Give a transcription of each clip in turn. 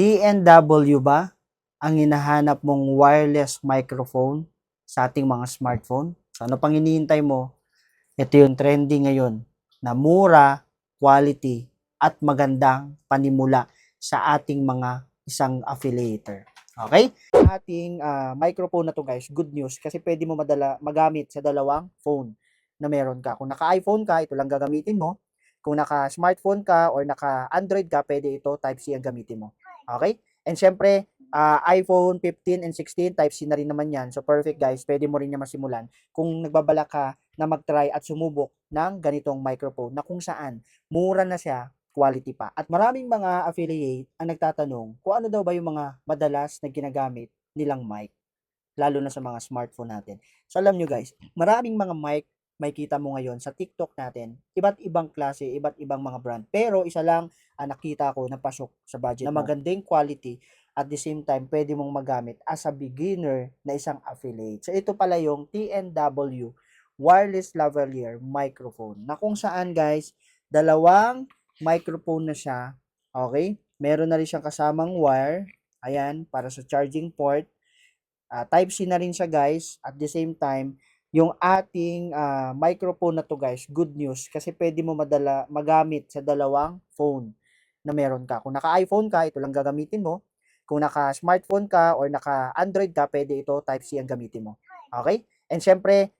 TNW ba ang hinahanap mong wireless microphone sa ating mga smartphone? So ano pang hinihintay mo? Ito yung trending ngayon na mura, quality, at magandang panimula sa ating mga isang affiliator. Okay? Ating microphone na to guys, good news kasi pwede mo magamit sa dalawang phone na meron ka. Kung naka-iPhone ka, ito lang gagamitin mo. Kung naka-smartphone ka or naka-Android ka, pwede ito Type-C ang gamitin mo. Okay? And syempre, iPhone 15 and 16, Type-C na rin naman yan. So perfect guys, pwede mo rin niya masimulan kung nagbabalak ka na mag-try at sumubok ng ganitong microphone na kung saan mura na siya, quality pa. At maraming mga affiliate ang nagtatanong kung ano daw ba yung mga madalas na ginagamit nilang mic, lalo na sa mga smartphone natin. So alam nyo guys, maraming mga mic may kita mo ngayon sa TikTok natin, iba't ibang klase, iba't ibang mga brand. Pero isa lang ang nakita ko na pasok sa budget na magandang quality at the same time pwede mong magamit as a beginner na isang affiliate. So ito pala yung TNW wireless lavalier microphone na kung saan guys, dalawang microphone na siya. Okay? Meron na rin siyang kasamang wire. Ayan, para sa charging port. Type-C na rin siya guys. At the same time, yung ating microphone na to guys, good news kasi pwede mo magamit sa dalawang phone na meron ka. Kung naka-iPhone ka, ito lang gagamitin mo. Kung naka-smartphone ka or naka-Android ka, pwede ito Type-C ang gamitin mo. Okay? And syempre,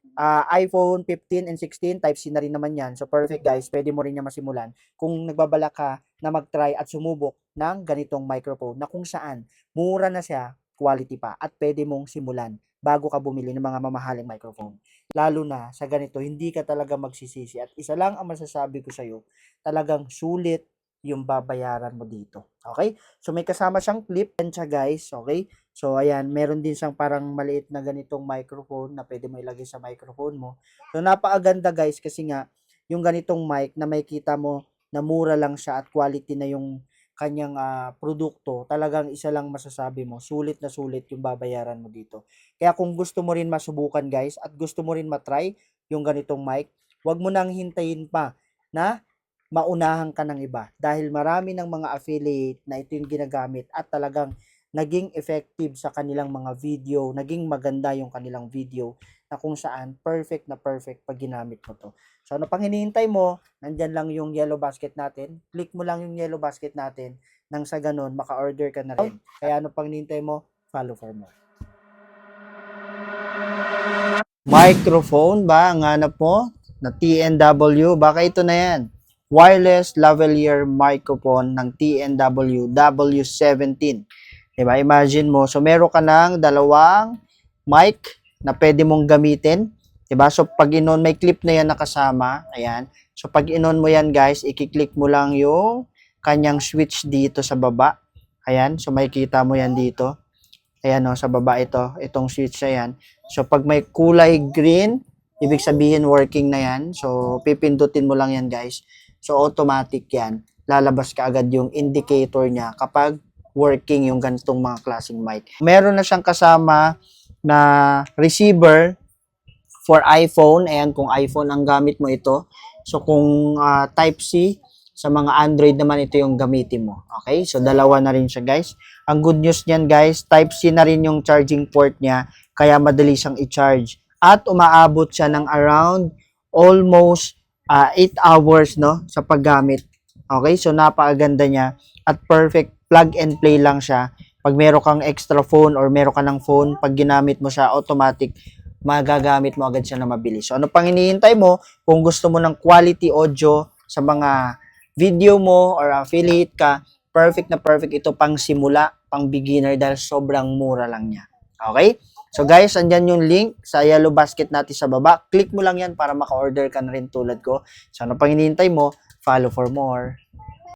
iPhone 15 and 16, Type-C na rin naman yan. So perfect guys, pwede mo rin niya masimulan kung nagbabalak ka na mag-try at sumubok ng ganitong microphone na kung saan mura na siya, quality pa, at pwede mong simulan bago ka bumili ng mga mamahaling microphone. Lalo na sa ganito, hindi ka talaga magsisisi. At isa lang ang masasabi ko sa'yo, talagang sulit yung babayaran mo dito. Okay? So may kasama siyang clip yan siya guys. Okay? So ayan, meron din siyang parang maliit na ganitong microphone na pwede mo ilagay sa microphone mo. So napakaganda guys kasi nga yung ganitong mic na may kita mo na mura lang siya at quality na yung kanyang produkto, talagang isa lang masasabi mo, sulit na sulit yung babayaran mo dito. Kaya kung gusto mo rin masubukan guys at gusto mo rin matry yung ganitong mic, wag mo nang hintayin pa na maunahan ka ng iba dahil marami ng mga affiliate na ito yung ginagamit at talagang naging effective sa kanilang mga video, naging maganda yung kanilang video na kung saan perfect na perfect pag ginamit mo to. So ano pang hinihintay mo, nandyan lang yung yellow basket natin, click mo lang yung yellow basket natin nang sa ganun maka-order ka na rin. Kaya ano pang hinihintay mo, follow for more. Microphone ba ang hanap mo na TNW? Baka ito na yan. Wireless lavalier microphone ng TNW W17. Diba? Imagine mo, so meron ka ng dalawang mic na pwede mong gamitin. Diba? So pag inon, may clip na yan nakasama. Ayan. So pag inon mo yan guys, i-click mo lang yung kanyang switch dito sa baba. Ayan. So makikita mo yan dito. Ayan o, sa baba ito. Itong switch na yan. So pag may kulay green, ibig sabihin working na yan. So pipindutin mo lang yan guys. So automatic yan. Lalabas ka agad yung indicator niya kapag working yung ganitong mga klaseng mic. Meron na siyang kasama na receiver for iPhone. Ayan, kung iPhone ang gamit mo ito. So kung Type-C, sa mga Android naman ito yung gamitin mo. Okay? So dalawa na rin siya guys. Ang good news niyan guys, Type-C na rin yung charging port niya. Kaya madali siyang i-charge. At umaabot siya ng around almost 8 hours no sa paggamit. Okay? So napakaganda niya at perfect plug and play lang siya. Pag meron kang extra phone or meron ka ng phone, pag ginamit mo siya, automatic magagamit mo agad siya na mabilis. So ano pang hinihintay mo kung gusto mo ng quality audio sa mga video mo or affiliate ka, perfect na perfect ito pang simula, pang beginner dahil sobrang mura lang niya. Okay? So guys, andyan yung link sa yellow basket natin sa baba. Click mo lang yan para maka-order ka na rin tulad ko. So ano pang hinihintay mo, follow for more.